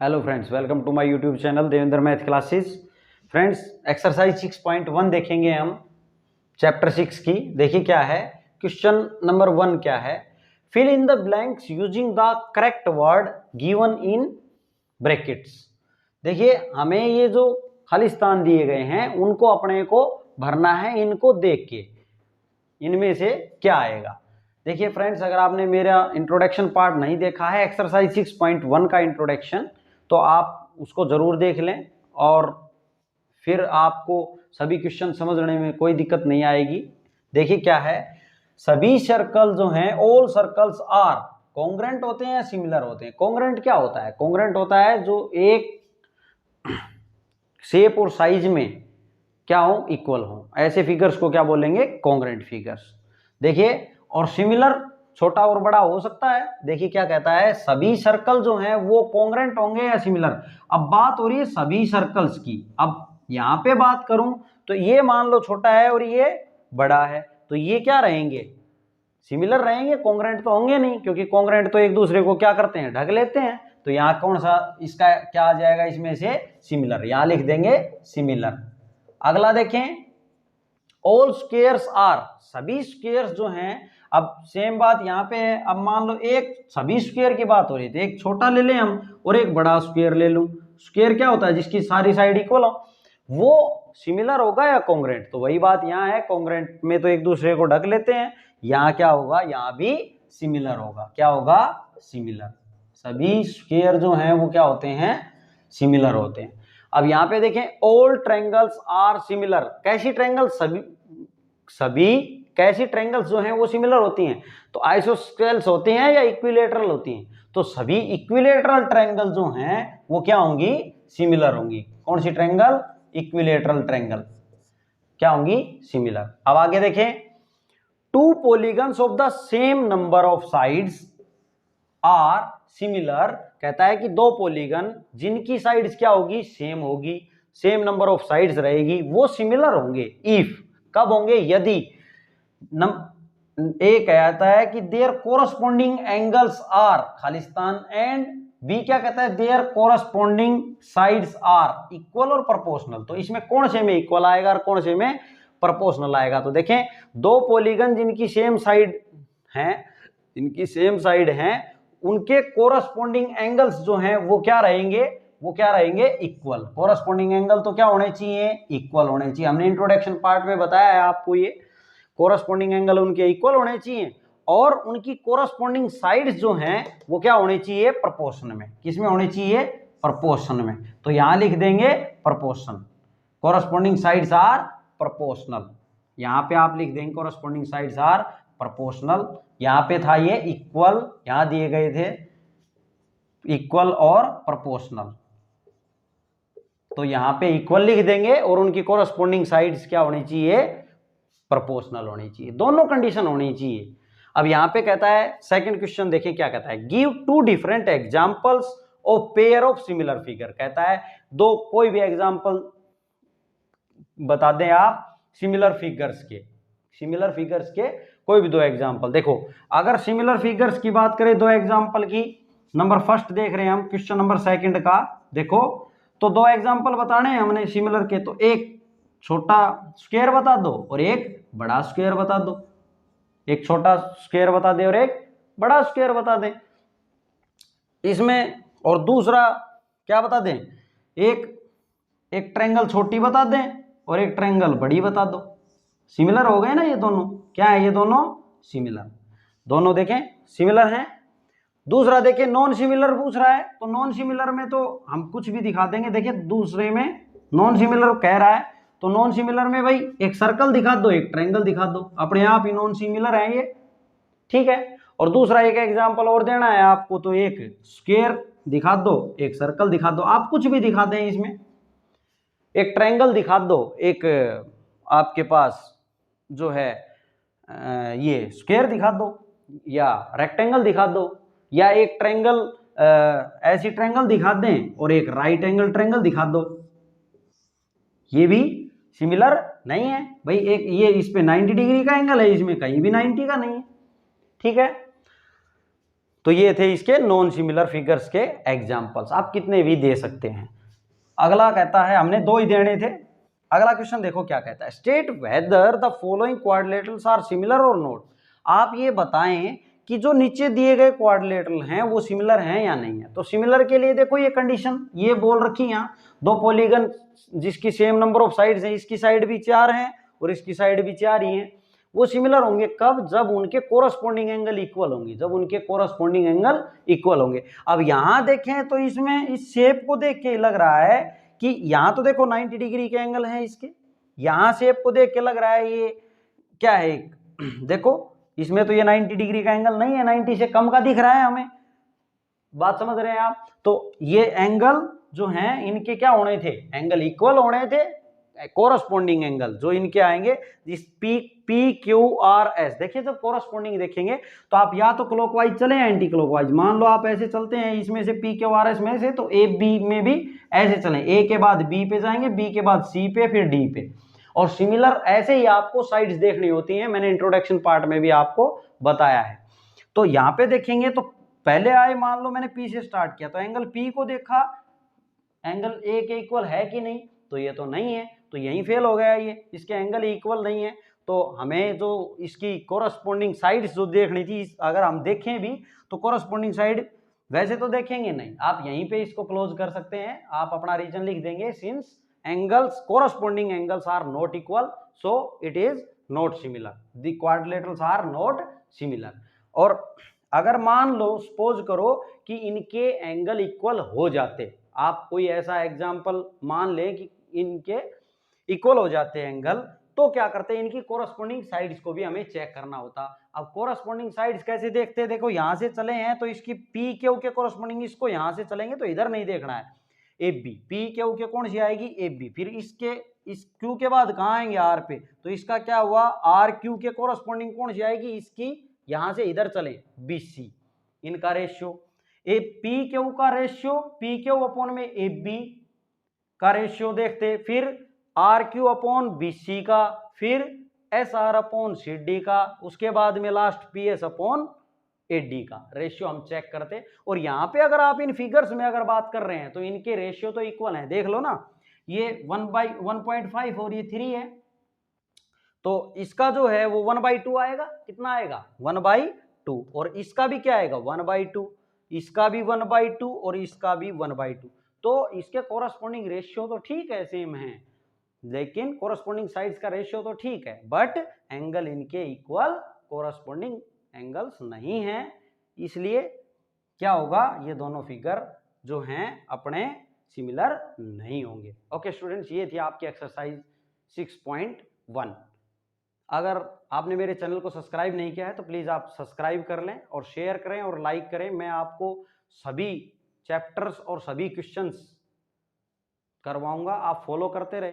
Hello friends, welcome to my YouTube channel Devendra math classes. Friends, exercise 6.1 देखेंगे हम chapter 6 की। देखिए क्या है, क्वेश्चन नंबर 1 क्या है, fill in the blanks using the correct word given in brackets. देखिए हमें ये जो खाली स्थान दिए गए हैं उनको अपने को भरना है, इनको देख के इनमें से क्या आएगा। देखिए फ्रेंड्स, अगर आपने मेरा इंट्रोडक्शन पार्ट नहीं देखा है, एक्सरसाइज 6.1 का इंट्रोडक्शन, तो आप उसको जरूर देख लें और फिर आपको सभी क्वेश्चन समझने में कोई दिक्कत नहीं आएगी। देखिए क्या है, सभी सर्कल जो हैं, ऑल सर्कल्स आर कॉन्ग्रेंट होते हैं या सिमिलर होते हैं। कॉन्ग्रेंट क्या होता है? कॉन्ग्रेंट होता है जो एक शेप और साइज में क्या हो, इक्वल हो। ऐसे फिगर्स को क्या बोलेंगे? Congruent figures. देखिए, और सिमिलर छोटा और बड़ा हो सकता है। देखिए क्या कहता है, सभी सर्कल जो हैं वो कॉन्ग्रेंट होंगे या सिमिलर। अब बात हो रही है सभी सर्कल्स की। अब यहां पे बात करूं तो ये मान लो छोटा है और ये बड़ा है, तो ये क्या रहेंगे? सिमिलर रहेंगे, कॉन्ग्रेंट तो होंगे नहीं, क्योंकि कॉन्ग्रेंट तो एक दूसरे को क्या करते हैं? ढक लेते हैं। तो यहाँ कौन सा इसका क्या आ जाएगा? इसमें से सिमिलर, यहां लिख देंगे सिमिलर। अगला देखें, ऑल स्क्वेयर्स आर, सभी स्क्वेयर्स जो हैं। अब सेम बात यहाँ पे है। अब मान लो एक सभी स्क्वेयर की बात हो रही थी, एक छोटा ले लें हम और एक बड़ा स्क्वेयर ले लूं। स्क्वेयर क्या होता है? जिसकी सारी साइड इक्वल हो। वो सिमिलर होगा या कॉन्ग्रेंट? तो वही बात यहाँ है, कॉन्ग्रेंट में तो एक दूसरे को ढक लेते हैं। यहाँ क्या होगा? यहाँ भी सिमिलर होगा। क्या होगा? सिमिलर। सभी स्क्वेयर जो हैं वो क्या होते हैं? सिमिलर होते हैं। अब यहाँ पे देखें, ऑल ट्रायंगल्स आर सिमिलर। कैसी ट्रायंगल? सभी कैसी ट्रायंगल्स जो हैं वो सिमिलर होती हैं। तो आइसोस्केल्स होते हैं या इक्विलेटरल होती हैं? तो सभी इक्विलेटरल ट्रायंगल जो हैं वो क्या होंगी? सिमिलर होंगी। कौन सी ट्रायंगल? इक्विलेटरल ट्रायंगल क्या होंगी? सिमिलर। अब आगे देखें, two polygons of the same number of sides are similar. कहता है कि दो पॉलीगन जिनकी साइड्स क्या होगी? सेम होगी, सेम नंबर ऑफ साइड्स रहेगी, वो सिमिलर होंगे। इफ, कब होंगे? यदि ए कहता है कि देयर कोरस्पॉन्डिंग एंगल्स आर खालिस्तान, एंड बी क्या कहता है? There corresponding sides are equal और प्रोपोर्शनल। तो इसमें कौन से में इक्वल आएगा और कौन से में प्रोपोर्शनल आएगा? तो देखें, दो पॉलीगन जिनकी सेम साइड हैं, उनके कोरस्पॉन्डिंग एंगल्स जो हैं वो क्या रहेंगे? वो क्या रहेंगे? इक्वल। कोरस्पॉन्डिंग एंगल तो क्या होने चाहिए? इक्वल होने चाहिए। हमने इंट्रोडक्शन पार्ट में बताया है आपको, ये कोरस्पॉन्डिंग एंगल उनके इक्वल होने चाहिए और उनकी कोरस्पॉन्डिंग साइड्स जो हैं वो क्या होने चाहिए? प्रोपोर्शन में। किस में होने चाहिए? प्रोपोर्शन में। तो यहां लिख देंगे proportion. Corresponding sides are proportional. यहां पे आप लिख देंगे कोरस्पॉन्डिंग साइड्स आर प्रोपोर्शनल। यहां पे था ये इक्वल, यहां दिए गए थे इक्वल और प्रोपोर्शनल, तो यहां पे इक्वल लिख देंगे और उनकी कोरस्पॉन्डिंग साइड्स क्या होनी चाहिए? प्रोपोर्शनल होनी चाहिए। दोनों कंडीशन होनी चाहिए। अब यहां पे कहता है, सेकंड क्वेश्चन देखिए क्या कहता है, give two different examples of pair of similar figure. कहता है दो कोई भी एग्जांपल बता दें आप सिमिलर फिगर्स के कोई भी दो एग्जांपल। देखो, अगर सिमिलर फिगर्स की बात करें दो एग्जांपल की, नंबर फर्स्ट देख रहे हैं हम क्वेश्चन नंबर सेकंड का। देखो, तो दो एग्जांपल बताने हैं हमने सिमिलर के, तो एक छोटा स्क्वायर बता दो और एक बड़ा स्क्वायर बता दो। एक छोटा स्क्वायर बता दे और एक बड़ा स्क्वायर बता दें इसमें। और दूसरा क्या बता दें? एक ट्रायंगल छोटी बता दें और एक ट्रायंगल बड़ी बता दो। सिमिलर हो गए ना ये दोनों? क्या है? ये दोनों सिमिलर। दोनों देखें सिमिलर हैं। दूसरा देखें, नॉन सिमिलर पूछ रहा है, तो नॉन सिमिलर में तो हम कुछ भी दिखा देंगे। देखिए दूसरे में नॉन सिमिलर कह रहा है, तो नॉन सिमिलर में भाई एक सर्कल दिखा दो, एक ट्रायंगल दिखा दो, अपने आप ही नॉन सिमिलर है ये, ठीक है। और दूसरा एक एग्जांपल और देना है आपको, तो एक स्क्वायर दिखा दो, एक सर्कल दिखा दो, आप कुछ भी दिखा दें इसमें। एक ट्रायंगल दिखा दो, एक आपके पास जो है ये स्क्वायर दिखा दो या रेक्टेंगल दिखा दो, या एक ट्रायंगल ऐसी ट्रायंगल दिखा दें और एक राइट एंगल ट्रायंगल दिखा दो, ये भी सिमिलर नहीं है भाई। एक ये इस पे 90 डिग्री का एंगल है, इसमें कहीं भी 90 का नहीं है, ठीक है। तो ये थे इसके नॉन सिमिलर फिगर्स के एग्जांपल्स, आप कितने भी दे सकते हैं। अगला कहता है, हमने 2 ही देने थे। अगला क्वेश्चन देखो क्या कहता है, state whether the following quadrilaterals are similar और नॉट। आप ये बताएं कि जो नीचे दिए गए क्वाड्रिलेटरल हैं वो सिमिलर हैं या नहीं है। तो सिमिलर के लिए देखो ये कंडीशन ये बोल रखी है यहाँ, 2 पॉलीगन जिसकी सेम नंबर ऑफ साइड्स हैं, इसकी साइड भी 4 हैं और इसकी साइड भी 4 ही हैं, वो सिमिलर होंगे कब, जब उनके कोरस्पॉन्डिंग एंगल इक्वल होंगे, जब उनके कोरस्पॉन्डिंग एंगल इक्वल होंगे। अब यहां देखें तो इसमें इस शेप को देख के लग रहा है कि यहां तो देखो 90 डिग्री के एंगल हैं इसके, यहां शेप को देख के लग रहा है ये क्या है, देखो इसमें तो ये 90 डिग्री का एंगल नहीं है, 90 से कम का दिख रहा है हमें, बात समझ रहे हैं आप। तो ये एंगल जो हैं इनके क्या होने थे, एंगल इक्वल होने थे, कोरस्पॉन्डिंग एंगल जो इनके आएंगे जिस पी क्यू आर एस। देखिए जब कोरस्पॉन्डिंग देखेंगे तो आप या तो क्लॉकवाइज चले या एंटी क्लॉकवाइज, मान लो आप ऐसे चलते हैं इसमें से पी क्यू आर एस में से, तो ए बी में भी ऐसे चलें, ए के बाद बी पे जाएंगे, बी के बाद सी पे, फिर डी पे। और सिमिलर ऐसे ही आपको साइड्स देखनी होती हैं, मैंने इंट्रोडक्शन पार्ट में भी आपको बताया है। तो यहाँ पे देखेंगे तो पहले आए, मान लो मैंने पी से स्टार्ट किया तो एंगल पी को देखा, एंगल ए के इक्वल है कि नहीं, तो ये तो नहीं है, तो यहीं फेल हो गया, ये इसके एंगल इक्वल नहीं है। तो हमें जो इसकी कोरस्पॉन्डिंग साइड्स जो देखनी थी, अगर हम देखें भी तो कोरस्पॉन्डिंग साइड वैसे तो देखेंगे नहीं, आप यहीं पे इसको क्लोज कर सकते हैं, आप अपना रीजन लिख देंगे, since angles corresponding angles are not equal so it is not similar, the quadrilaterals are not similar. और अगर मान लो सपोज करो कि इनके एंगल इक्वल हो जाते, आप कोई ऐसा एग्जांपल मान लें कि इनके इक्वल हो जाते हैं एंगल, तो क्या करते हैं, इनकी कोरस्पॉन्डिंग साइड्स को भी हमें चेक करना होता। अब कोरस्पॉन्डिंग साइड्स कैसे देखते हैं, देखो यहां से चले हैं तो इसकी पी क्यू के कोरस्पॉन्डिंग, इसको यहां से चलेंगे तो इधर नहीं देखना है, ए बी, पी क्यू के कौन सी आएगी, ए बी, फिर इसके इस क्यू के बाद कहां आएंगे, आर पे, तो इसका क्या हुआ, आर क्यू के कोरस्पॉन्डिंग कौन सी आएगी, इसकी यहां से इधर चले बी सी, इनका रेशियो, ए पी क्यू का रेशियो, पी क्यू अपॉन में ए बी का रेशियो देखते, फिर R Q upon B C का, फिर S R upon C D का, उसके बाद में last P S upon A D का रेशियो हम चेक करते। और यहां पे अगर आप इन फिगर्स में अगर बात कर रहे हैं तो इनके रेशियो तो इक्वल है, देख लो ना, ये 1/1.5 और ये 3 है, तो इसका जो है वो 1/2 आएगा, कितना आएगा 1/2, और इसका भी क्या आएगा 1/2, इसका भी 1/2 और इसका भी 1/2। तो इसके कोरस्पॉन्डिंग रेशियो तो ठीक है, सेम है, लेकिन कोरस्पॉन्डिंग साइड्स का रेशियो तो ठीक है, बट एंगल इनके इक्वल कोरस्पॉन्डिंग एंगल्स नहीं है, इसलिए क्या होगा, ये दोनों फिगर जो हैं अपने सिमिलर नहीं होंगे। ओके स्टूडेंट्स, ये थी आपकी एक्सरसाइज 6.1। अगर आपने मेरे चैनल को सब्सक्राइब नहीं किया है तो प्लीज़ आप सब्सक्राइब कर लें और शेयर करें और लाइक करें। मैं आपको सभी चैप्टर्स और सभी क्वेश्चंस करवाऊंगा, आप फॉलो करते रहें।